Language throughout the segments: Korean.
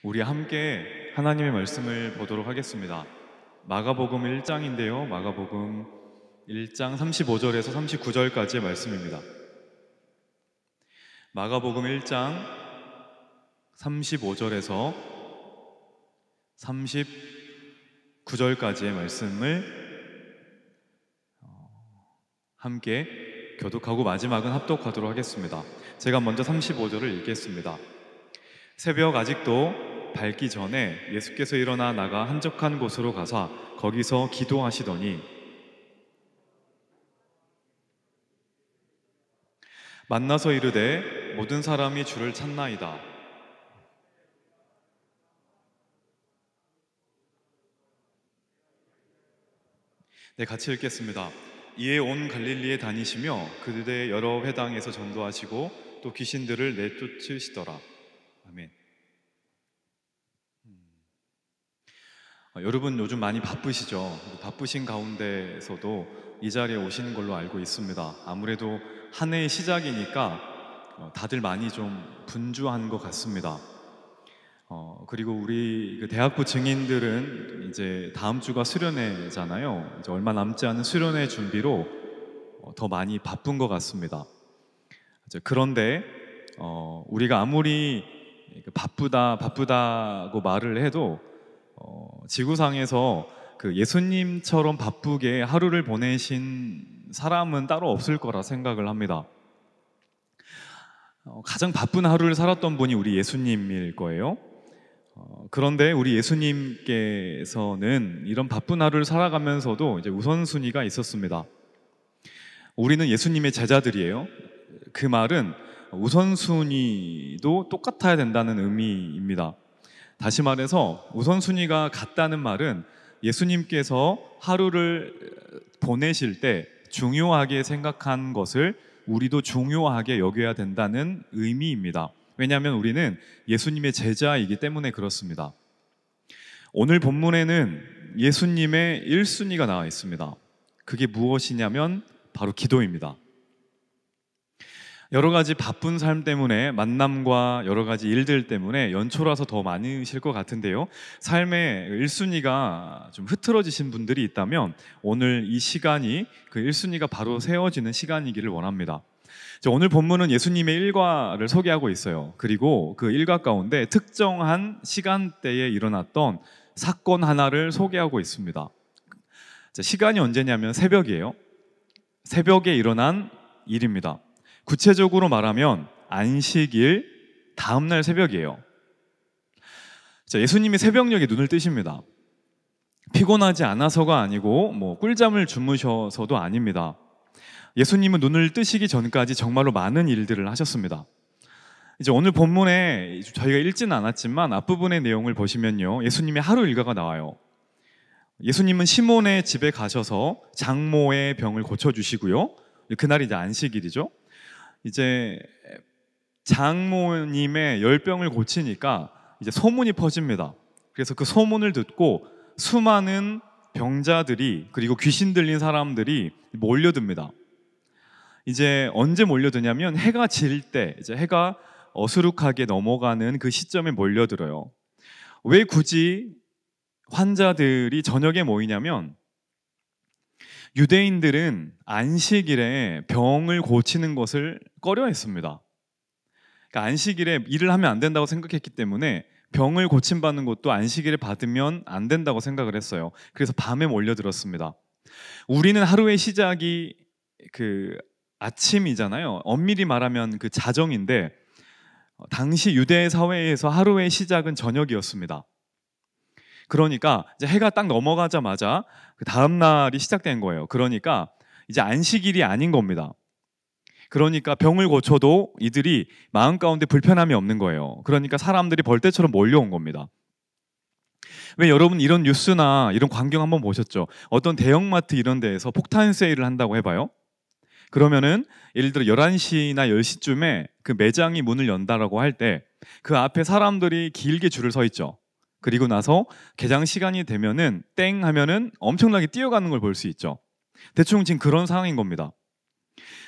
우리 함께 하나님의 말씀을 보도록 하겠습니다. 마가복음 1장인데요. 마가복음 1장 35절에서 39절까지의 말씀입니다. 마가복음 1장 35절에서 39절까지의 말씀을 함께 교독하고 마지막은 합독하도록 하겠습니다. 제가 먼저 35절을 읽겠습니다. 새벽 아직도 밝기 전에 예수께서 일어나 나가 한적한 곳으로 가사 거기서 기도하시더니 만나서 이르되 모든 사람이 주를 찾나이다. 네, 같이 읽겠습니다. 이에 온 갈릴리에 다니시며 그들의 여러 회당에서 전도하시고 또 귀신들을 내쫓으시더라. 아멘. 여러분 요즘 많이 바쁘시죠? 바쁘신 가운데서도 이 자리에 오시는 걸로 알고 있습니다. 아무래도 한 해의 시작이니까 다들 많이 좀 분주한 것 같습니다. 그리고 우리 대학부 증인들은 이제 다음 주가 수련회잖아요. 이제 얼마 남지 않은 수련회 준비로 더 많이 바쁜 것 같습니다. 그런데 우리가 아무리 바쁘다고 말을 해도 지구상에서 그 예수님처럼 바쁘게 하루를 보내신 사람은 따로 없을 거라 생각을 합니다. 가장 바쁜 하루를 살았던 분이 우리 예수님일 거예요. 그런데 우리 예수님께서는 이런 바쁜 하루를 살아가면서도 이제 우선순위가 있었습니다. 우리는 예수님의 제자들이에요. 그 말은 우선순위도 똑같아야 된다는 의미입니다. 다시 말해서 우선순위가 같다는 말은 예수님께서 하루를 보내실 때 중요하게 생각한 것을 우리도 중요하게 여겨야 된다는 의미입니다. 왜냐하면 우리는 예수님의 제자이기 때문에 그렇습니다. 오늘 본문에는 예수님의 1순위가 나와 있습니다. 그게 무엇이냐면 바로 기도입니다. 여러 가지 바쁜 삶 때문에 만남과 여러 가지 일들 때문에 연초라서 더 많으실 것 같은데요. 삶의 1순위가 좀 흐트러지신 분들이 있다면 오늘 이 시간이 그 1순위가 바로 세워지는 시간이기를 원합니다. 오늘 본문은 예수님의 일과를 소개하고 있어요. 그리고 그 일과 가운데 특정한 시간대에 일어났던 사건 하나를 소개하고 있습니다. 시간이 언제냐면 새벽이에요. 새벽에 일어난 일입니다. 구체적으로 말하면 안식일 다음날 새벽이에요. 예수님이 새벽녘에 눈을 뜨십니다. 피곤하지 않아서가 아니고 꿀잠을 주무셔서도 아닙니다. 예수님은 눈을 뜨시기 전까지 정말로 많은 일들을 하셨습니다. 이제 오늘 본문에 저희가 읽지는 않았지만 앞부분의 내용을 보시면요, 예수님의 하루 일과가 나와요. 예수님은 시몬의 집에 가셔서 장모의 병을 고쳐주시고요. 그날이 이제 안식일이죠. 이제 장모님의 열병을 고치니까 이제 소문이 퍼집니다. 그래서 그 소문을 듣고 수많은 병자들이 그리고 귀신 들린 사람들이 몰려듭니다. 이제 언제 몰려드냐면 해가 질 때, 이제 해가 어수룩하게 넘어가는 그 시점에 몰려들어요. 왜 굳이 환자들이 저녁에 모이냐면 유대인들은 안식일에 병을 고치는 것을 꺼려했습니다. 그러니까 안식일에 일을 하면 안 된다고 생각했기 때문에 병을 고침받는 것도 안식일에 받으면 안 된다고 생각을 했어요. 그래서 밤에 몰려들었습니다. 우리는 하루의 시작이 그 아침이잖아요. 엄밀히 말하면 그 자정인데 당시 유대 사회에서 하루의 시작은 저녁이었습니다. 그러니까 이제 해가 딱 넘어가자마자 그 다음 날이 시작된 거예요. 그러니까 이제 안식일이 아닌 겁니다. 그러니까 병을 고쳐도 이들이 마음 가운데 불편함이 없는 거예요. 그러니까 사람들이 벌떼처럼 몰려온 겁니다. 왜 여러분 이런 뉴스나 이런 광경 한번 보셨죠? 어떤 대형마트 이런 데에서 폭탄 세일을 한다고 해봐요. 그러면은 예를 들어 11시나 10시쯤에 그 매장이 문을 연다라고 할 때 그 앞에 사람들이 길게 줄을 서 있죠. 그리고 나서 개장 시간이 되면은 땡 하면은 엄청나게 뛰어가는 걸 볼 수 있죠. 대충 지금 그런 상황인 겁니다.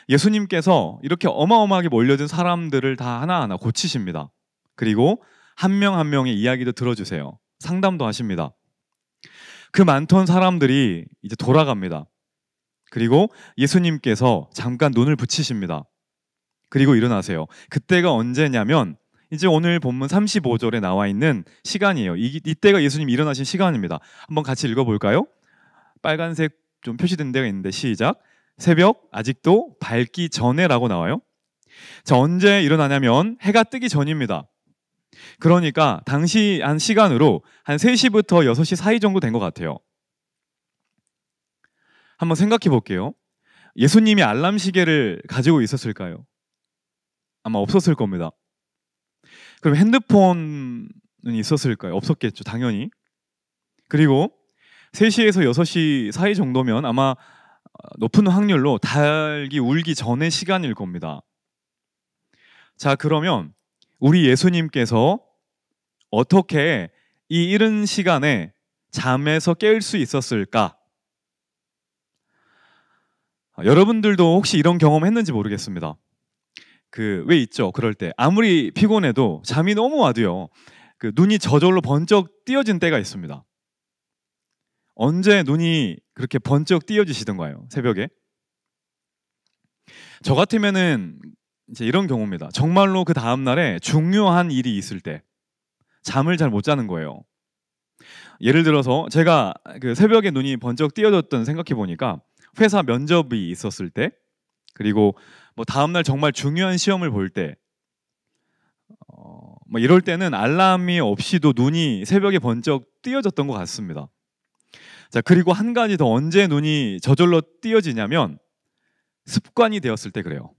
예수님께서 이렇게 어마어마하게 몰려든 사람들을 다 하나하나 고치십니다. 그리고 한 명 한 명의 이야기도 들어주세요. 상담도 하십니다. 그 많던 사람들이 이제 돌아갑니다. 그리고 예수님께서 잠깐 눈을 붙이십니다. 그리고 일어나세요. 그때가 언제냐면 이제 오늘 본문 35절에 나와 있는 시간이에요. 이때가 예수님이 일어나신 시간입니다. 한번 같이 읽어볼까요? 빨간색 좀 표시된 데가 있는데 시작. 새벽 아직도 밝기 전에라고 나와요. 자, 언제 일어나냐면 해가 뜨기 전입니다. 그러니까 당시 한 시간으로 한 3시부터 6시 사이 정도 된 것 같아요. 한번 생각해 볼게요. 예수님이 알람 시계를 가지고 있었을까요? 아마 없었을 겁니다. 그럼 핸드폰은 있었을까요? 없었겠죠, 당연히. 그리고 3시에서 6시 사이 정도면 아마 높은 확률로 닭이 울기 전의 시간일 겁니다. 자, 그러면 우리 예수님께서 어떻게 이 이른 시간에 잠에서 깰 수 있었을까? 여러분들도 혹시 이런 경험 했는지 모르겠습니다. 왜 있죠? 그럴 때 아무리 피곤해도 잠이 너무 와도요. 눈이 저절로 번쩍 띄어진 때가 있습니다. 언제 눈이 그렇게 번쩍 띄어지시던가요? 새벽에? 저 같으면은 이제 이런 경우입니다. 정말로 그 다음 날에 중요한 일이 있을 때 잠을 잘 못 자는 거예요. 예를 들어서 제가 새벽에 눈이 번쩍 띄어졌던 생각해 보니까 회사 면접이 있었을 때, 그리고 뭐 다음 날 정말 중요한 시험을 볼 때, 뭐 이럴 때는 알람이 없이도 눈이 새벽에 번쩍 띄어졌던 것 같습니다. 자, 그리고 한 가지 더, 언제 눈이 저절로 띄어지냐면 습관이 되었을 때 그래요.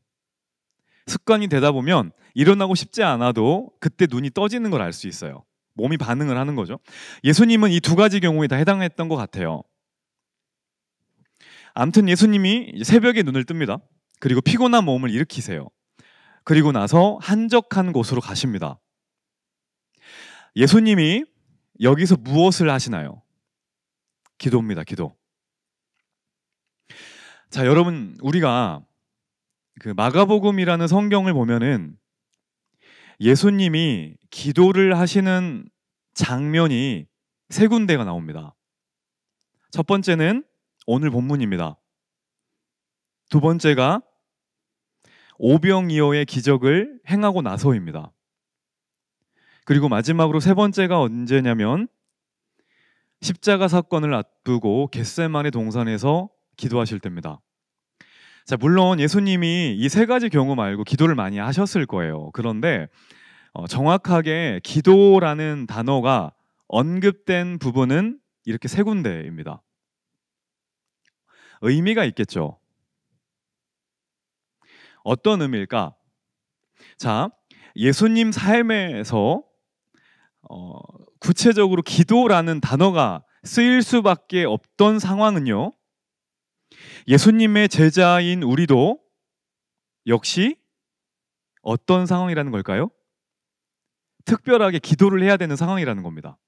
습관이 되다 보면 일어나고 싶지 않아도 그때 눈이 떠지는 걸 알 수 있어요. 몸이 반응을 하는 거죠. 예수님은 이 두 가지 경우에 다 해당했던 것 같아요. 아무튼 예수님이 새벽에 눈을 뜹니다. 그리고 피곤한 몸을 일으키세요. 그리고 나서 한적한 곳으로 가십니다. 예수님이 여기서 무엇을 하시나요? 기도입니다. 기도. 자, 여러분, 우리가 마가복음이라는 성경을 보면은 예수님이 기도를 하시는 장면이 3군데가 나옵니다. 첫 번째는 오늘 본문입니다. 두 번째가 오병이어의 기적을 행하고 나서입니다. 그리고 마지막으로 세 번째가 언제냐면 십자가 사건을 앞두고 겟세마네 동산에서 기도하실 때입니다. 자, 물론 예수님이 이 3가지 경우 말고 기도를 많이 하셨을 거예요. 그런데 정확하게 기도라는 단어가 언급된 부분은 이렇게 3군데입니다. 의미가 있겠죠. 어떤 의미일까? 자, 예수님 삶에서 구체적으로 기도라는 단어가 쓰일 수밖에 없던 상황은요, 예수님의 제자인 우리도 역시 어떤 상황이라는 걸까요? 특별하게 기도를 해야 되는 상황이라는 겁니다.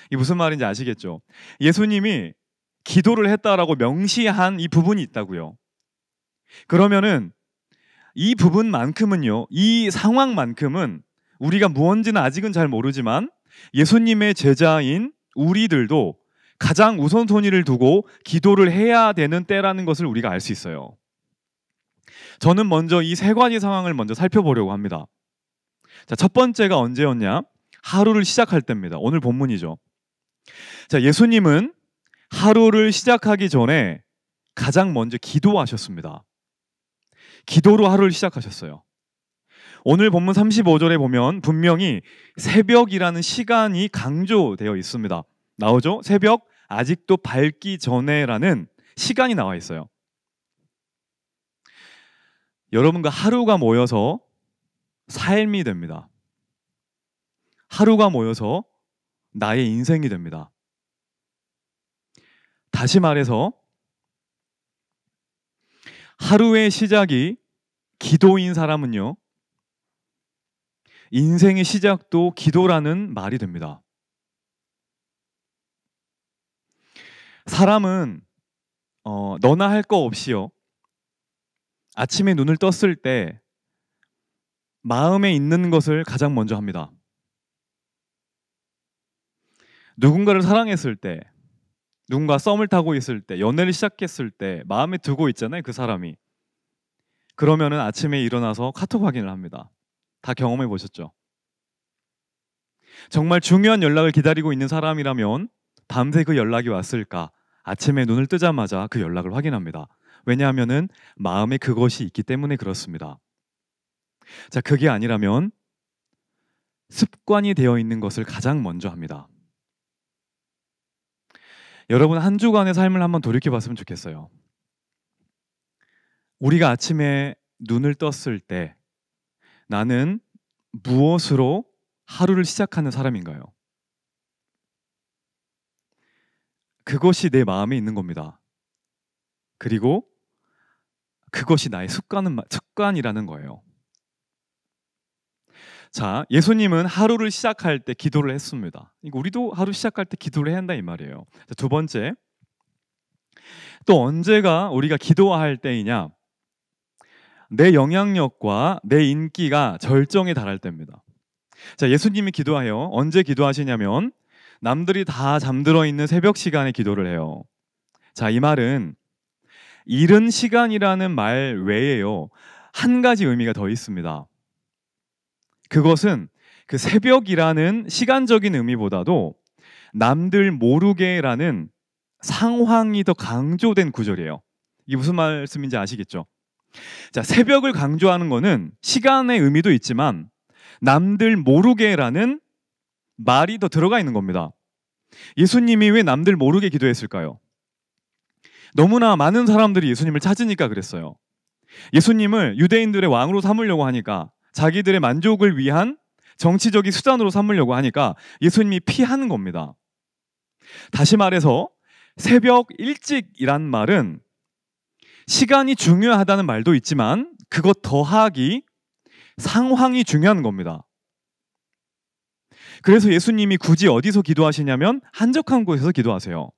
이게 무슨 말인지 아시겠죠? 예수님이 기도를 했다라고 명시한 이 부분이 있다고요. 그러면은 이 부분만큼은요, 이 상황만큼은 우리가 무언지는 아직은 잘 모르지만 예수님의 제자인 우리들도 가장 우선순위를 두고 기도를 해야 되는 때라는 것을 우리가 알 수 있어요. 저는 먼저 이 3가지 상황을 먼저 살펴보려고 합니다. 자, 첫 번째가 언제였냐? 하루를 시작할 때입니다. 오늘 본문이죠. 자, 예수님은 하루를 시작하기 전에 가장 먼저 기도하셨습니다. 기도로 하루를 시작하셨어요. 오늘 본문 35절에 보면 분명히 새벽이라는 시간이 강조되어 있습니다. 나오죠? 새벽 아직도 밝기 전에라는 시간이 나와 있어요. 여러분과 하루가 모여서 삶이 됩니다. 하루가 모여서 나의 인생이 됩니다. 다시 말해서 하루의 시작이 기도인 사람은요, 인생의 시작도 기도라는 말이 됩니다. 사람은 너나 할 거 없이요, 아침에 눈을 떴을 때 마음에 있는 것을 가장 먼저 합니다. 누군가를 사랑했을 때, 누군가 썸을 타고 있을 때, 연애를 시작했을 때 마음에 두고 있잖아요, 그 사람이. 그러면은 아침에 일어나서 카톡 확인을 합니다. 다 경험해 보셨죠? 정말 중요한 연락을 기다리고 있는 사람이라면 밤새 그 연락이 왔을까? 아침에 눈을 뜨자마자 그 연락을 확인합니다. 왜냐하면은 마음에 그것이 있기 때문에 그렇습니다. 자, 그게 아니라면 습관이 되어 있는 것을 가장 먼저 합니다. 여러분, 한 주간의 삶을 한번 돌이켜 봤으면 좋겠어요. 우리가 아침에 눈을 떴을 때 나는 무엇으로 하루를 시작하는 사람인가요? 그것이 내 마음에 있는 겁니다. 그리고 그것이 나의 습관이라는 거예요. 자, 예수님은 하루를 시작할 때 기도를 했습니다. 우리도 하루 시작할 때 기도를 해야 한다 이 말이에요. 자, 두 번째, 또 언제가 우리가 기도할 때이냐? 내 영향력과 내 인기가 절정에 달할 때입니다. 자, 예수님이 기도해요. 언제 기도하시냐면 남들이 다 잠들어 있는 새벽 시간에 기도를 해요. 자, 이 말은 이른 시간이라는 말 외에요, 한 가지 의미가 더 있습니다. 그것은 그 새벽이라는 시간적인 의미보다도 남들 모르게라는 상황이 더 강조된 구절이에요. 이게 무슨 말씀인지 아시겠죠? 자, 새벽을 강조하는 거는 시간의 의미도 있지만 남들 모르게라는 말이 더 들어가 있는 겁니다. 예수님이 왜 남들 모르게 기도했을까요? 너무나 많은 사람들이 예수님을 찾으니까 그랬어요. 예수님을 유대인들의 왕으로 삼으려고 하니까, 자기들의 만족을 위한 정치적인 수단으로 삼으려고 하니까 예수님이 피하는 겁니다. 다시 말해서 새벽 일찍이란 말은 시간이 중요하다는 말도 있지만 그것 더하기 상황이 중요한 겁니다. 그래서 예수님이 굳이 어디서 기도하시냐면 한적한 곳에서 기도하세요.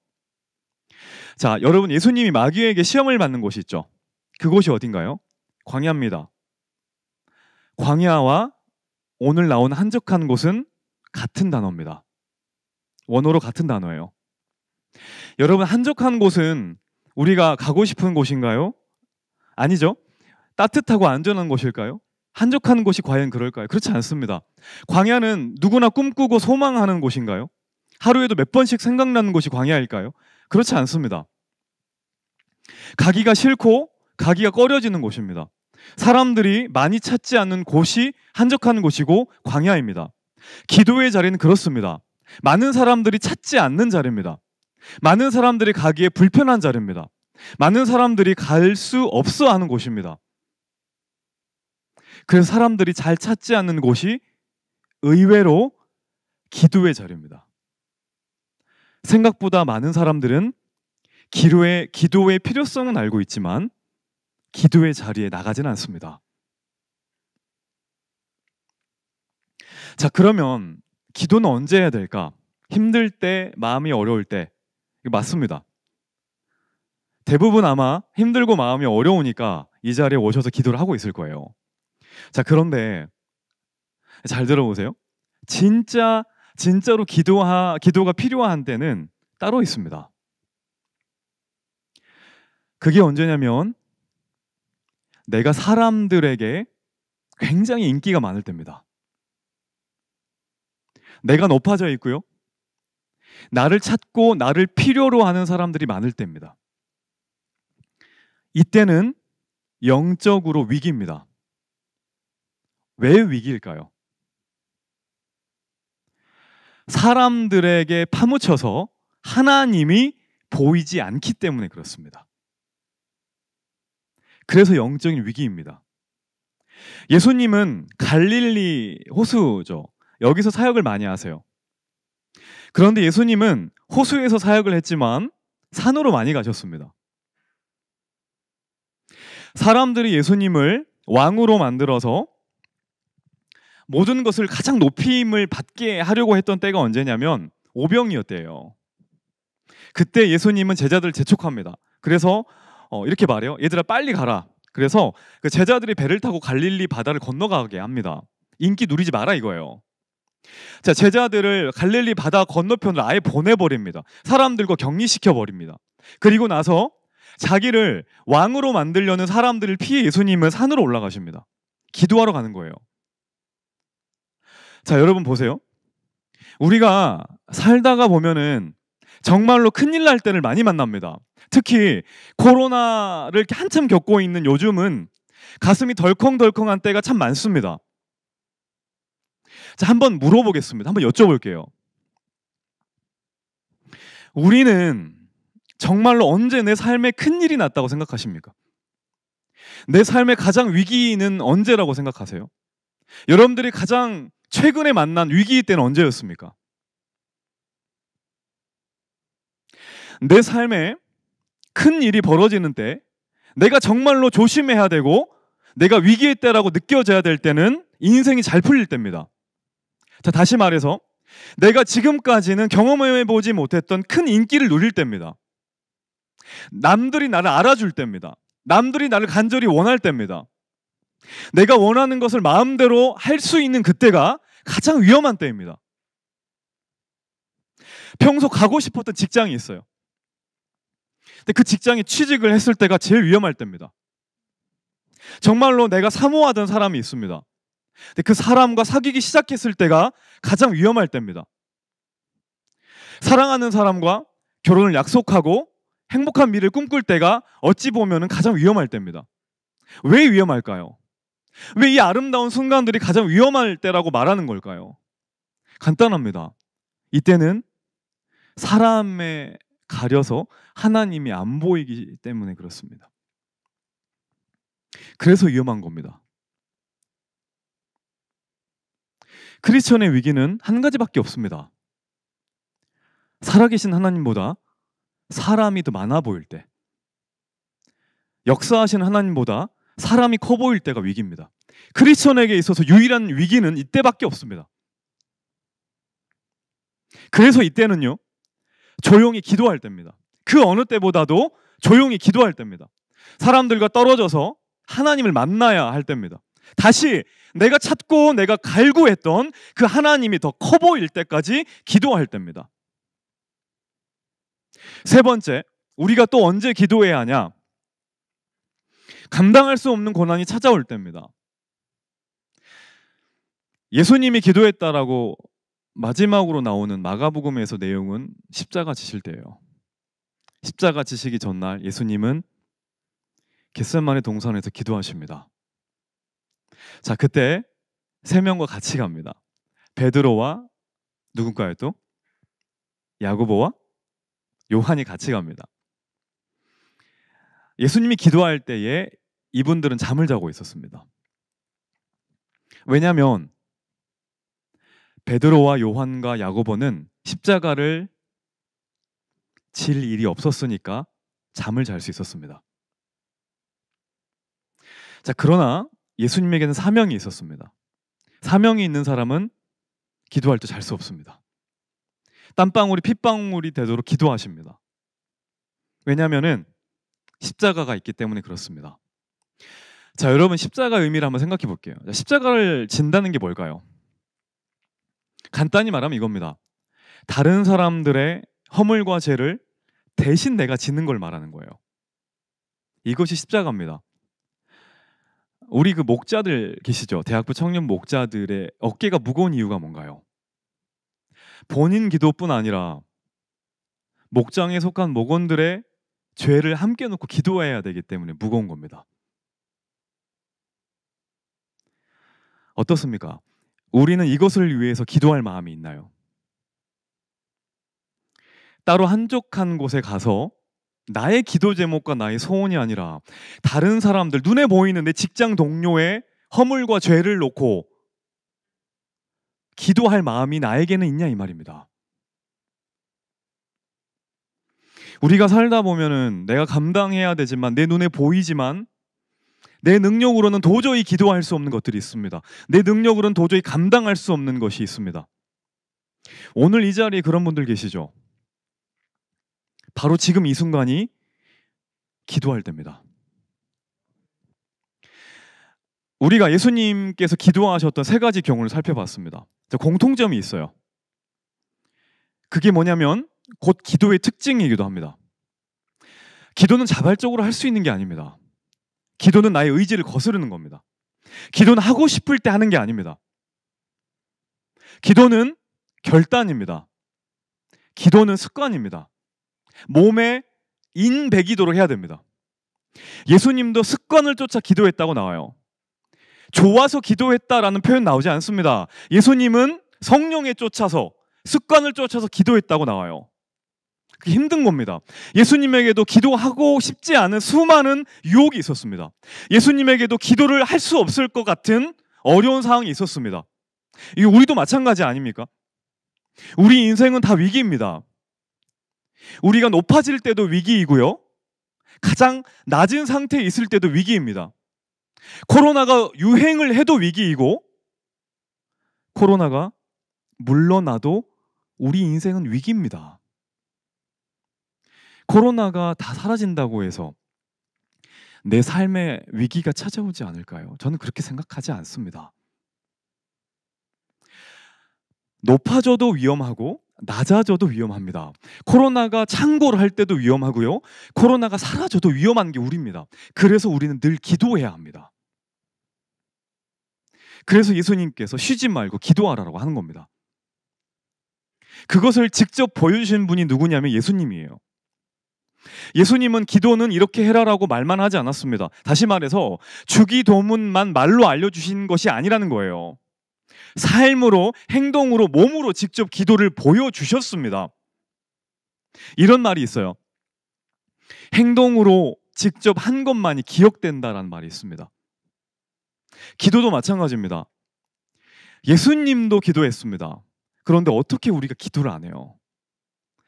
자, 여러분, 예수님이 마귀에게 시험을 받는 곳이 있죠. 그곳이 어딘가요? 광야입니다. 광야와 오늘 나온 한적한 곳은 같은 단어입니다. 원어로 같은 단어예요. 여러분, 한적한 곳은 우리가 가고 싶은 곳인가요? 아니죠. 따뜻하고 안전한 곳일까요? 한적한 곳이 과연 그럴까요? 그렇지 않습니다. 광야는 누구나 꿈꾸고 소망하는 곳인가요? 하루에도 몇 번씩 생각나는 곳이 광야일까요? 그렇지 않습니다. 가기가 싫고 가기가 꺼려지는 곳입니다. 사람들이 많이 찾지 않는 곳이 한적한 곳이고 광야입니다. 기도의 자리는 그렇습니다. 많은 사람들이 찾지 않는 자리입니다. 많은 사람들이 가기에 불편한 자리입니다. 많은 사람들이 갈 수 없어 하는 곳입니다. 그래서 사람들이 잘 찾지 않는 곳이 의외로 기도의 자리입니다. 생각보다 많은 사람들은 기도의 필요성은 알고 있지만 기도의 자리에 나가지는 않습니다. 자, 그러면 기도는 언제 해야 될까? 힘들 때, 마음이 어려울 때. 이거 맞습니다. 대부분 아마 힘들고 마음이 어려우니까 이 자리에 오셔서 기도를 하고 있을 거예요. 자, 그런데 잘 들어보세요. 진짜로 기도가 필요한 때는 따로 있습니다. 그게 언제냐면 내가 사람들에게 굉장히 인기가 많을 때입니다. 내가 높아져 있고요, 나를 찾고 나를 필요로 하는 사람들이 많을 때입니다. 이때는 영적으로 위기입니다. 왜 위기일까요? 사람들에게 파묻혀서 하나님이 보이지 않기 때문에 그렇습니다. 그래서 영적인 위기입니다. 예수님은 갈릴리 호수죠. 여기서 사역을 많이 하세요. 그런데 예수님은 호수에서 사역을 했지만 산으로 많이 가셨습니다. 사람들이 예수님을 왕으로 만들어서 모든 것을 가장 높임을 받게 하려고 했던 때가 언제냐면 오병이었대요. 그때 예수님은 제자들을 재촉합니다. 그래서 이렇게 말해요. 얘들아, 빨리 가라. 그래서 그 제자들이 배를 타고 갈릴리 바다를 건너가게 합니다. 인기 누리지 마라 이거예요. 자, 제자들을 갈릴리 바다 건너편으로 아예 보내버립니다. 사람들과 격리시켜 버립니다. 그리고 나서 자기를 왕으로 만들려는 사람들을 피해 예수님은 산으로 올라가십니다. 기도하러 가는 거예요. 자, 여러분 보세요. 우리가 살다가 보면은 정말로 큰일 날 때를 많이 만납니다. 특히 코로나를 이렇게 한참 겪고 있는 요즘은 가슴이 덜컹덜컹한 때가 참 많습니다. 자, 한번 물어보겠습니다. 한번 여쭤볼게요. 우리는 정말로 언제 내 삶에 큰일이 났다고 생각하십니까? 내 삶의 가장 위기는 언제라고 생각하세요? 여러분들이 가장 최근에 만난 위기 때는 언제였습니까? 내 삶에 큰 일이 벌어지는 때, 내가 정말로 조심해야 되고 내가 위기의 때라고 느껴져야 될 때는 인생이 잘 풀릴 때입니다. 자, 다시 말해서 내가 지금까지는 경험해보지 못했던 큰 인기를 누릴 때입니다. 남들이 나를 알아줄 때입니다. 남들이 나를 간절히 원할 때입니다. 내가 원하는 것을 마음대로 할 수 있는 그때가 가장 위험한 때입니다. 평소 가고 싶었던 직장이 있어요. 근데 그 직장에 취직을 했을 때가 제일 위험할 때입니다. 정말로 내가 사모하던 사람이 있습니다. 근데 그 사람과 사귀기 시작했을 때가 가장 위험할 때입니다. 사랑하는 사람과 결혼을 약속하고 행복한 미래를 꿈꿀 때가 어찌 보면 가장 위험할 때입니다. 왜 위험할까요? 왜 이 아름다운 순간들이 가장 위험할 때라고 말하는 걸까요? 간단합니다. 이때는 사람에 가려서 하나님이 안 보이기 때문에 그렇습니다. 그래서 위험한 겁니다. 크리스천의 위기는 한 가지밖에 없습니다. 살아계신 하나님보다 사람이 더 많아 보일 때, 역사하신 하나님보다 사람이 커 보일 때가 위기입니다. 크리스천에게 있어서 유일한 위기는 이때밖에 없습니다. 그래서 이때는요, 조용히 기도할 때입니다. 그 어느 때보다도 조용히 기도할 때입니다. 사람들과 떨어져서 하나님을 만나야 할 때입니다. 다시 내가 찾고 내가 갈구했던 그 하나님이 더 커 보일 때까지 기도할 때입니다. 세 번째, 우리가 또 언제 기도해야 하냐? 감당할 수 없는 고난이 찾아올 때입니다. 예수님이 기도했다라고 마지막으로 나오는 마가복음에서 내용은 십자가 지실 때예요. 십자가 지시기 전날 예수님은 겟세마네 동산에서 기도하십니다. 자, 그때 세 명과 같이 갑니다. 베드로와 누군가요 또? 야고보와 요한이 같이 갑니다. 예수님이 기도할 때에 이분들은 잠을 자고 있었습니다. 왜냐하면 베드로와 요한과 야고보는 십자가를 질 일이 없었으니까 잠을 잘 수 있었습니다. 자, 그러나 예수님에게는 사명이 있었습니다. 사명이 있는 사람은 기도할 때 잘 수 없습니다. 땀방울이 핏방울이 되도록 기도하십니다. 왜냐하면 십자가가 있기 때문에 그렇습니다. 자, 여러분 십자가 의미를 한번 생각해 볼게요. 십자가를 진다는 게 뭘까요? 간단히 말하면 이겁니다. 다른 사람들의 허물과 죄를 대신 내가 지는 걸 말하는 거예요. 이것이 십자가입니다. 우리 그 목자들 계시죠? 대학부 청년 목자들의 어깨가 무거운 이유가 뭔가요? 본인 기도뿐 아니라 목장에 속한 목원들의 죄를 함께 놓고 기도해야 되기 때문에 무거운 겁니다. 어떻습니까? 우리는 이것을 위해서 기도할 마음이 있나요? 따로 한적한 곳에 가서 나의 기도 제목과 나의 소원이 아니라 다른 사람들, 눈에 보이는 내 직장 동료의 허물과 죄를 놓고 기도할 마음이 나에게는 있냐 이 말입니다. 우리가 살다 보면은 내가 감당해야 되지만 내 눈에 보이지만 내 능력으로는 도저히 기도할 수 없는 것들이 있습니다. 내 능력으로는 도저히 감당할 수 없는 것이 있습니다. 오늘 이 자리에 그런 분들 계시죠? 바로 지금 이 순간이 기도할 때입니다. 우리가 예수님께서 기도하셨던 세 가지 경우를 살펴봤습니다. 공통점이 있어요. 그게 뭐냐면 곧 기도의 특징이기도 합니다. 기도는 자발적으로 할 수 있는 게 아닙니다. 기도는 나의 의지를 거스르는 겁니다. 기도는 하고 싶을 때 하는 게 아닙니다. 기도는 결단입니다. 기도는 습관입니다. 몸에 인배기도를 해야 됩니다. 예수님도 습관을 쫓아 기도했다고 나와요. 좋아서 기도했다라는 표현 나오지 않습니다. 예수님은 성령에 쫓아서 습관을 쫓아서 기도했다고 나와요. 그게 힘든 겁니다. 예수님에게도 기도하고 싶지 않은 수많은 유혹이 있었습니다. 예수님에게도 기도를 할 수 없을 것 같은 어려운 상황이 있었습니다. 이게 우리도 마찬가지 아닙니까? 우리 인생은 다 위기입니다. 우리가 높아질 때도 위기이고요. 가장 낮은 상태에 있을 때도 위기입니다. 코로나가 유행을 해도 위기이고, 코로나가 물러나도 우리 인생은 위기입니다. 코로나가 다 사라진다고 해서 내 삶에 위기가 찾아오지 않을까요? 저는 그렇게 생각하지 않습니다. 높아져도 위험하고 낮아져도 위험합니다. 코로나가 창궐을 할 때도 위험하고요. 코로나가 사라져도 위험한 게 우리입니다. 그래서 우리는 늘 기도해야 합니다. 그래서 예수님께서 쉬지 말고 기도하라고 하는 겁니다. 그것을 직접 보여주신 분이 누구냐면 예수님이에요. 예수님은 기도는 이렇게 해라라고 말만 하지 않았습니다. 다시 말해서 주기도문만 말로 알려주신 것이 아니라는 거예요. 삶으로, 행동으로, 몸으로 직접 기도를 보여주셨습니다. 이런 말이 있어요. 행동으로 직접 한 것만이 기억된다라는 말이 있습니다. 기도도 마찬가지입니다. 예수님도 기도했습니다. 그런데 어떻게 우리가 기도를 안 해요?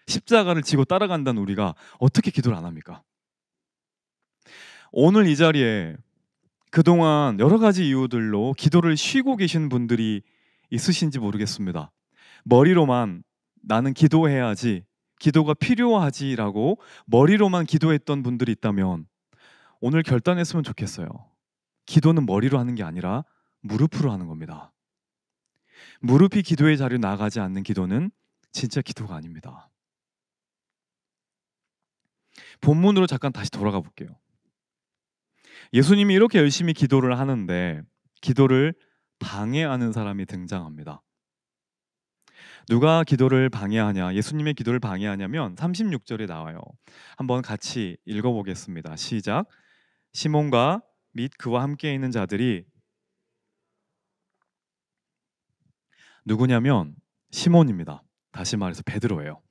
십자가를 지고 따라간다는 우리가 어떻게 기도를 안 합니까? 오늘 이 자리에 그동안 여러 가지 이유들로 기도를 쉬고 계신 분들이 있으신지 모르겠습니다. 머리로만 나는 기도해야지, 기도가 필요하지라고 머리로만 기도했던 분들이 있다면 오늘 결단했으면 좋겠어요. 기도는 머리로 하는 게 아니라 무릎으로 하는 겁니다. 무릎이 기도의 자리로 나가지 않는 기도는 진짜 기도가 아닙니다. 본문으로 잠깐 다시 돌아가 볼게요. 예수님이 이렇게 열심히 기도를 하는데 기도를 방해하는 사람이 등장합니다. 누가 기도를 방해하냐, 예수님의 기도를 방해하냐면 36절에 나와요. 한번 같이 읽어보겠습니다. 시작. 시몬과 및 그와 함께 있는 자들이, 누구냐면 시몬입니다. 다시 말해서 베드로예요.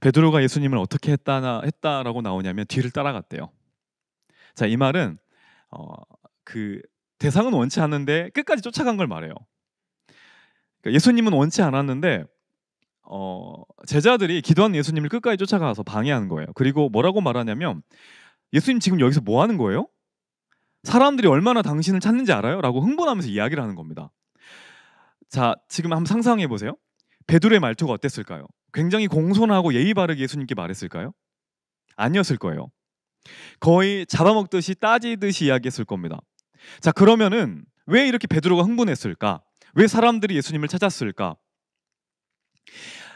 베드로가 예수님을 어떻게 했다라고 나오냐면 뒤를 따라갔대요. 자, 이 말은 그 대상은 원치 않는데 끝까지 쫓아간 걸 말해요. 그러니까 예수님은 원치 않았는데 제자들이 기도하는 예수님을 끝까지 쫓아가서 방해하는 거예요. 그리고 뭐라고 말하냐면 예수님 지금 여기서 뭐 하는 거예요? 사람들이 얼마나 당신을 찾는지 알아요? 라고 흥분하면서 이야기를 하는 겁니다. 자, 지금 한번 상상해 보세요. 베드로의 말투가 어땠을까요? 굉장히 공손하고 예의 바르게 예수님께 말했을까요? 아니었을 거예요. 거의 잡아먹듯이 따지듯이 이야기했을 겁니다. 자, 그러면은 왜 이렇게 베드로가 흥분했을까? 왜 사람들이 예수님을 찾았을까?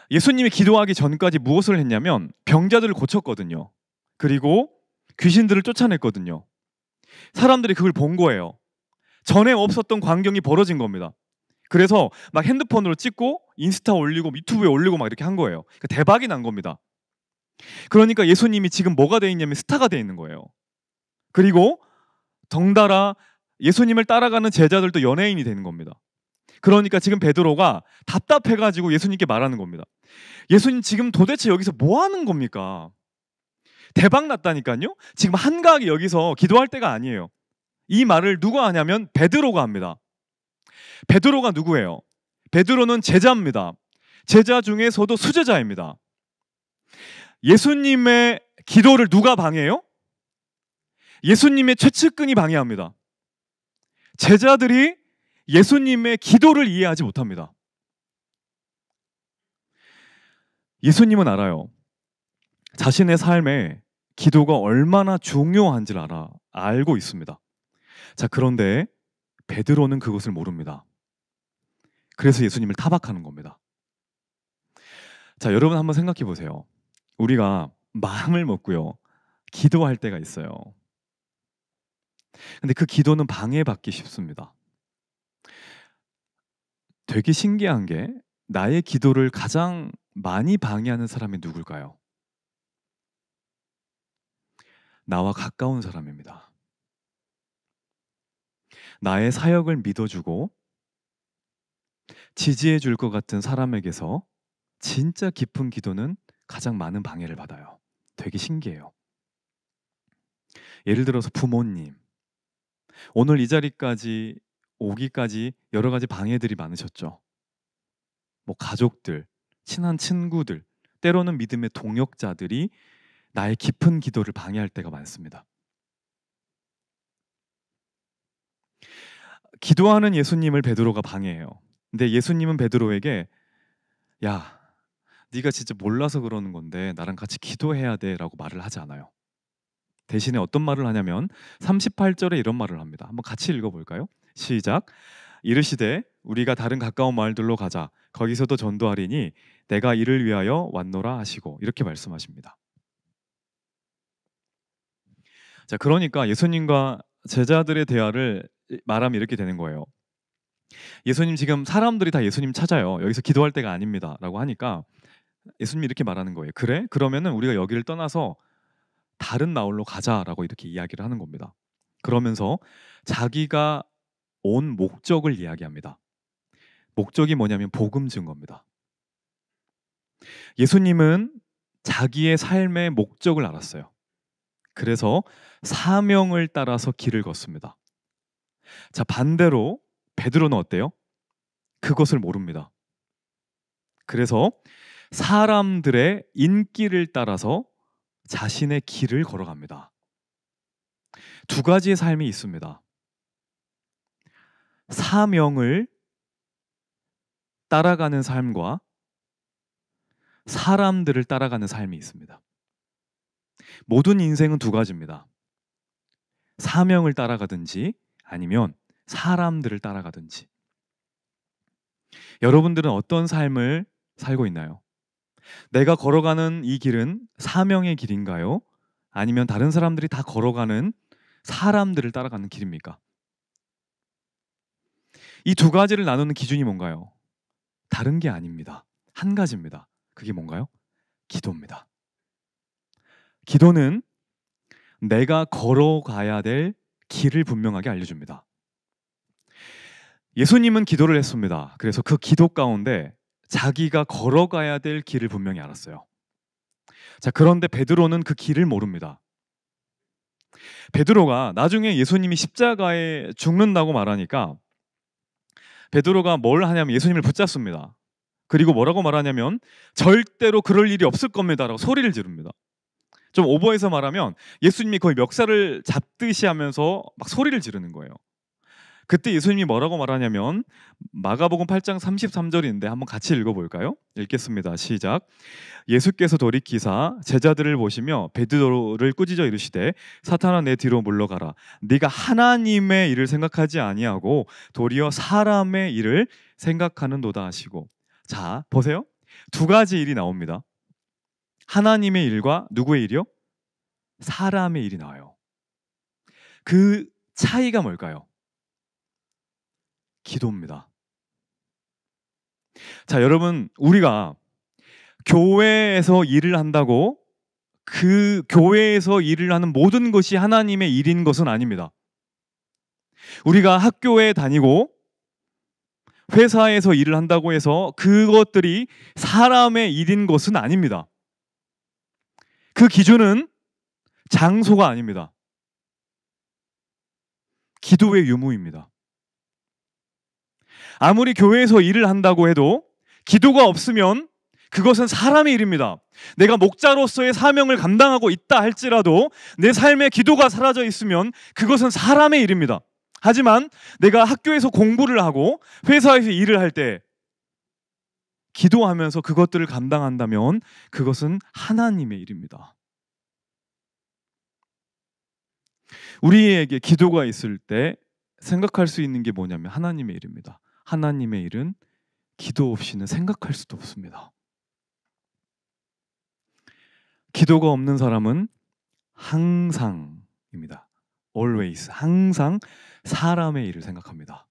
예수님이 기도하기 전까지 무엇을 했냐면 병자들을 고쳤거든요. 그리고 귀신들을 쫓아냈거든요. 사람들이 그걸 본 거예요. 전에 없었던 광경이 벌어진 겁니다. 그래서 막 핸드폰으로 찍고 인스타 올리고 유튜브에 올리고 막 이렇게 한 거예요. 그러니까 대박이 난 겁니다. 그러니까 예수님이 지금 뭐가 돼 있냐면 스타가 돼 있는 거예요. 그리고 덩달아 예수님을 따라가는 제자들도 연예인이 되는 겁니다. 그러니까 지금 베드로가 답답해가지고 예수님께 말하는 겁니다. 예수님 지금 도대체 여기서 뭐 하는 겁니까? 대박 났다니까요. 지금 한가하게 여기서 기도할 때가 아니에요. 이 말을 누가 하냐면 베드로가 합니다. 베드로가 누구예요? 베드로는 제자입니다. 제자 중에서도 수제자입니다. 예수님의 기도를 누가 방해해요? 예수님의 최측근이 방해합니다. 제자들이 예수님의 기도를 이해하지 못합니다. 예수님은 알아요. 자신의 삶에 기도가 얼마나 중요한지를 알고 있습니다. 자, 그런데 베드로는 그것을 모릅니다. 그래서 예수님을 타박하는 겁니다. 자, 여러분 한번 생각해 보세요. 우리가 마음을 먹고요, 기도할 때가 있어요. 근데 그 기도는 방해받기 쉽습니다. 되게 신기한 게, 나의 기도를 가장 많이 방해하는 사람이 누굴까요? 나와 가까운 사람입니다. 나의 사역을 믿어주고 지지해 줄 것 같은 사람에게서 진짜 깊은 기도는 가장 많은 방해를 받아요. 되게 신기해요. 예를 들어서 부모님, 오늘 이 자리까지 오기까지 여러 가지 방해들이 많으셨죠. 뭐 가족들, 친한 친구들, 때로는 믿음의 동역자들이 나의 깊은 기도를 방해할 때가 많습니다. 기도하는 예수님을 베드로가 방해해요. 근데 예수님은 베드로에게, 야, 네가 진짜 몰라서 그러는 건데 나랑 같이 기도해야 돼라고 말을 하지 않아요. 대신에 어떤 말을 하냐면 38절에 이런 말을 합니다. 한번 같이 읽어볼까요? 시작. 이르시되 우리가 다른 가까운 마을들로 가자. 거기서도 전도하리니 내가 이를 위하여 왔노라 하시고, 이렇게 말씀하십니다. 자, 그러니까 예수님과 제자들의 대화를 말하면 이렇게 되는 거예요. 예수님, 지금 사람들이 다 예수님 찾아요. 여기서 기도할 때가 아닙니다 라고 하니까 예수님이 이렇게 말하는 거예요. 그래? 그러면은 우리가 여기를 떠나서 다른 나홀로 가자라고 이렇게 이야기를 하는 겁니다. 그러면서 자기가 온 목적을 이야기합니다. 목적이 뭐냐면 복음 증거입니다. 예수님은 자기의 삶의 목적을 알았어요. 그래서 사명을 따라서 길을 걷습니다. 자, 반대로 베드로는 어때요? 그것을 모릅니다. 그래서 사람들의 인기를 따라서 자신의 길을 걸어갑니다. 두 가지의 삶이 있습니다. 사명을 따라가는 삶과 사람들을 따라가는 삶이 있습니다. 모든 인생은 두 가지입니다. 사명을 따라가든지 아니면 사람들을 따라가든지. 여러분들은 어떤 삶을 살고 있나요? 내가 걸어가는 이 길은 사명의 길인가요? 아니면 다른 사람들이 다 걸어가는 사람들을 따라가는 길입니까? 이 두 가지를 나누는 기준이 뭔가요? 다른 게 아닙니다. 한 가지입니다. 그게 뭔가요? 기도입니다. 기도는 내가 걸어가야 될 길을 분명하게 알려줍니다. 예수님은 기도를 했습니다. 그래서 그 기도 가운데 자기가 걸어가야 될 길을 분명히 알았어요. 자, 그런데 베드로는 그 길을 모릅니다. 베드로가 나중에 예수님이 십자가에 죽는다고 말하니까 베드로가 뭘 하냐면 예수님을 붙잡습니다. 그리고 뭐라고 말하냐면 절대로 그럴 일이 없을 겁니다라고 소리를 지릅니다. 좀 오버해서 말하면 예수님이 거의 멱살을 잡듯이 하면서 막 소리를 지르는 거예요. 그때 예수님이 뭐라고 말하냐면 마가복음 8장 33절인데 한번 같이 읽어볼까요? 읽겠습니다. 시작. 예수께서 돌이키사 제자들을 보시며 베드로를 꾸짖어 이르시되 사탄아 내 뒤로 물러가라. 네가 하나님의 일을 생각하지 아니하고 도리어 사람의 일을 생각하는도다 하시고. 자, 보세요. 두 가지 일이 나옵니다. 하나님의 일과 누구의 일이요? 사람의 일이 나와요. 그 차이가 뭘까요? 기도입니다. 자, 여러분, 우리가 교회에서 일을 한다고 그 교회에서 일을 하는 모든 것이 하나님의 일인 것은 아닙니다. 우리가 학교에 다니고 회사에서 일을 한다고 해서 그것들이 사람의 일인 것은 아닙니다. 그 기준은 장소가 아닙니다. 기도의 유무입니다. 아무리 교회에서 일을 한다고 해도 기도가 없으면 그것은 사람의 일입니다. 내가 목자로서의 사명을 감당하고 있다 할지라도 내 삶에 기도가 사라져 있으면 그것은 사람의 일입니다. 하지만 내가 학교에서 공부를 하고 회사에서 일을 할 때 기도하면서 그것들을 감당한다면 그것은 하나님의 일입니다. 우리에게 기도가 있을 때 생각할 수 있는 게 뭐냐면 하나님의 일입니다. 하나님의 일은 기도 없이는 생각할 수도 없습니다. 기도가 없는 사람은 항상입니다. always, 항상 사람의 일을 생각합니다.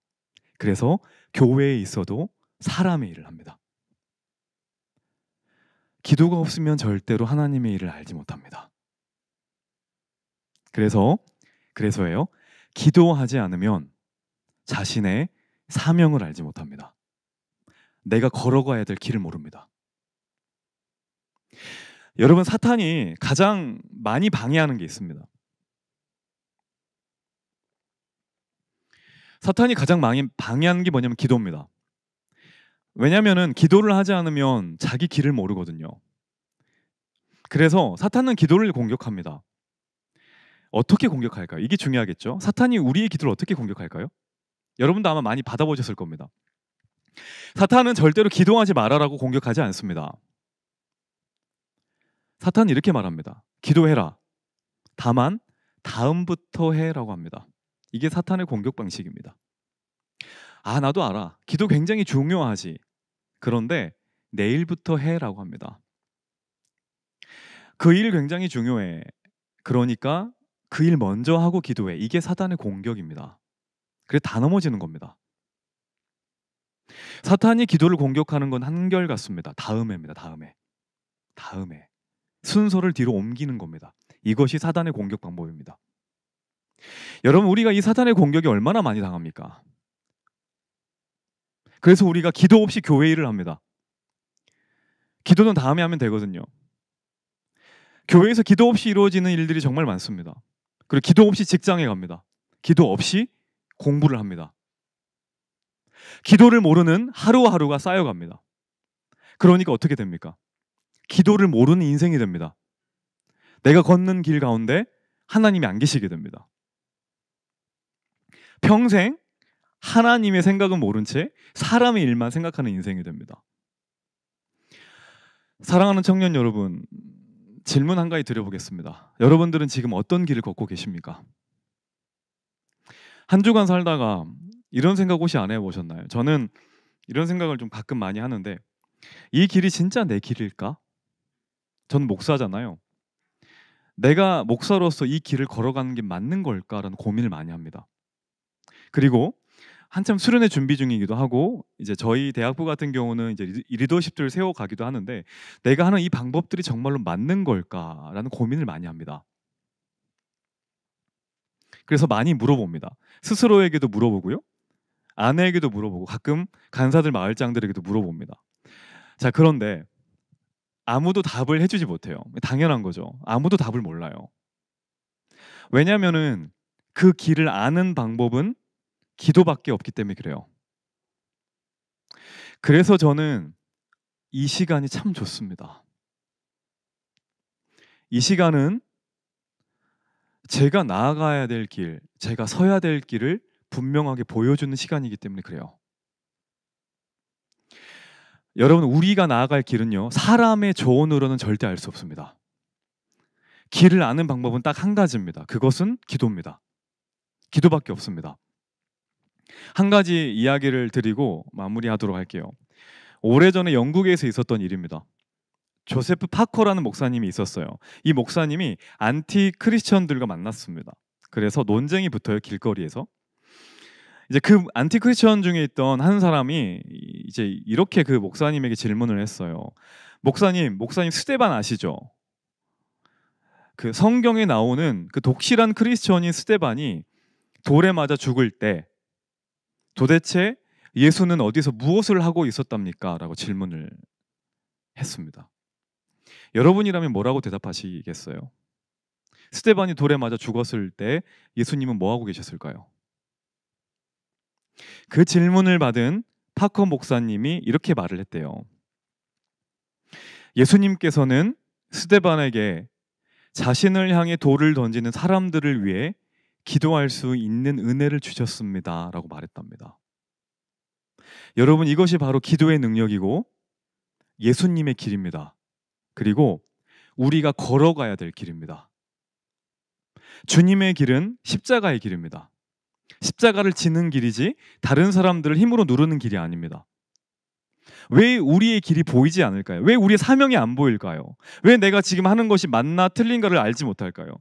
그래서 교회에 있어도 사람의 일을 합니다. 기도가 없으면 절대로 하나님의 일을 알지 못합니다. 그래서예요. 기도하지 않으면 자신의 사명을 알지 못합니다. 내가 걸어가야 될 길을 모릅니다. 여러분, 사탄이 가장 많이 방해하는 게 있습니다. 사탄이 가장 많이 방해하는 게 뭐냐면 기도입니다. 왜냐하면 기도를 하지 않으면 자기 길을 모르거든요. 그래서 사탄은 기도를 공격합니다. 어떻게 공격할까요? 이게 중요하겠죠. 사탄이 우리의 기도를 어떻게 공격할까요? 여러분도 아마 많이 받아보셨을 겁니다. 사탄은 절대로 기도하지 말아라고 공격하지 않습니다. 사탄은 이렇게 말합니다. 기도해라. 다만 다음부터 해라고 합니다. 이게 사탄의 공격 방식입니다. 나도 알아. 기도 굉장히 중요하지. 그런데 내일부터 해라고 합니다. 그 일 굉장히 중요해. 그러니까 그 일 먼저 하고 기도해. 이게 사탄의 공격입니다. 그래서 다 넘어지는 겁니다. 사탄이 기도를 공격하는 건 한결같습니다. 다음에입니다. 다음에. 순서를 뒤로 옮기는 겁니다. 이것이 사탄의 공격 방법입니다. 여러분, 우리가 이 사탄의 공격이 얼마나 많이 당합니까? 그래서 우리가 기도 없이 교회 일을 합니다. 기도는 다음에 하면 되거든요. 교회에서 기도 없이 이루어지는 일들이 정말 많습니다. 그리고 기도 없이 직장에 갑니다. 기도 없이 공부를 합니다. 기도를 모르는 하루하루가 쌓여갑니다. 그러니까 어떻게 됩니까? 기도를 모르는 인생이 됩니다. 내가 걷는 길 가운데 하나님이 안 계시게 됩니다. 평생 하나님의 생각은 모른 채 사람의 일만 생각하는 인생이 됩니다. 사랑하는 청년 여러분, 질문 한 가지 드려보겠습니다. 여러분들은 지금 어떤 길을 걷고 계십니까? 한 주간 살다가 이런 생각 혹시 안 해보셨나요? 저는 이런 생각을 좀 가끔 많이 하는데, 이 길이 진짜 내 길일까? 저는 목사잖아요. 내가 목사로서 이 길을 걸어가는 게 맞는 걸까라는 고민을 많이 합니다. 그리고 한참 수련회 준비 중이기도 하고, 이제 저희 대학부 같은 경우는 이제 리더십들을 세워가기도 하는데, 내가 하는 이 방법들이 정말로 맞는 걸까라는 고민을 많이 합니다. 그래서 많이 물어봅니다. 스스로에게도 물어보고요, 아내에게도 물어보고, 가끔 간사들 마을장들에게도 물어봅니다. 자, 그런데 아무도 답을 해주지 못해요. 당연한 거죠. 아무도 답을 몰라요. 왜냐하면은 그 길을 아는 방법은 기도밖에 없기 때문에 그래요. 그래서 저는 이 시간이 참 좋습니다. 이 시간은 제가 나아가야 될 길, 제가 서야 될 길을 분명하게 보여주는 시간이기 때문에 그래요. 여러분, 우리가 나아갈 길은요, 사람의 조언으로는 절대 알 수 없습니다. 길을 아는 방법은 딱 한 가지입니다. 그것은 기도입니다. 기도밖에 없습니다. 한 가지 이야기를 드리고 마무리하도록 할게요. 오래전에 영국에서 있었던 일입니다. 조세프 파커라는 목사님이 있었어요. 이 목사님이 안티 크리스천들과 만났습니다. 그래서 논쟁이 붙어요, 길거리에서. 이제 그 안티 크리스천 중에 있던 한 사람이 이제 이렇게 그 목사님에게 질문을 했어요. 목사님 스데반 아시죠? 그 성경에 나오는 그 독실한 크리스천인 스데반이 돌에 맞아 죽을 때 도대체 예수는 어디서 무엇을 하고 있었답니까? 라고 질문을 했습니다. 여러분이라면 뭐라고 대답하시겠어요? 스데반이 돌에 맞아 죽었을 때 예수님은 뭐 하고 계셨을까요? 그 질문을 받은 파커 목사님이 이렇게 말을 했대요. 예수님께서는 스데반에게 자신을 향해 돌을 던지는 사람들을 위해 기도할 수 있는 은혜를 주셨습니다. 라고 말했답니다. 여러분, 이것이 바로 기도의 능력이고 예수님의 길입니다. 그리고 우리가 걸어가야 될 길입니다. 주님의 길은 십자가의 길입니다. 십자가를 지는 길이지 다른 사람들을 힘으로 누르는 길이 아닙니다. 왜 우리의 길이 보이지 않을까요? 왜 우리의 사명이 안 보일까요? 왜 내가 지금 하는 것이 맞나 틀린가를 알지 못할까요?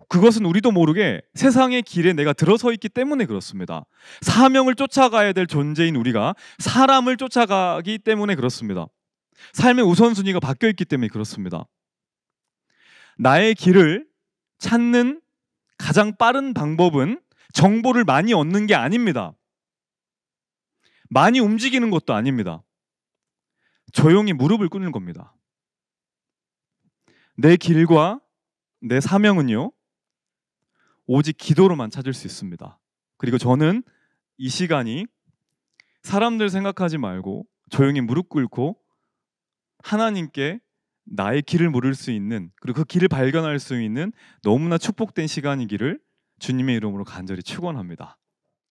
그것은 우리도 모르게 세상의 길에 내가 들어서 있기 때문에 그렇습니다. 사명을 쫓아가야 될 존재인 우리가 사람을 쫓아가기 때문에 그렇습니다. 삶의 우선순위가 바뀌어 있기 때문에 그렇습니다. 나의 길을 찾는 가장 빠른 방법은 정보를 많이 얻는 게 아닙니다. 많이 움직이는 것도 아닙니다. 조용히 무릎을 꿇는 겁니다. 내 길과 내 사명은요, 오직 기도로만 찾을 수 있습니다. 그리고 저는 이 시간이 사람들 생각하지 말고 조용히 무릎 꿇고 하나님께 나의 길을 물을 수 있는, 그리고 그 길을 발견할 수 있는 너무나 축복된 시간이기를 주님의 이름으로 간절히 축원합니다.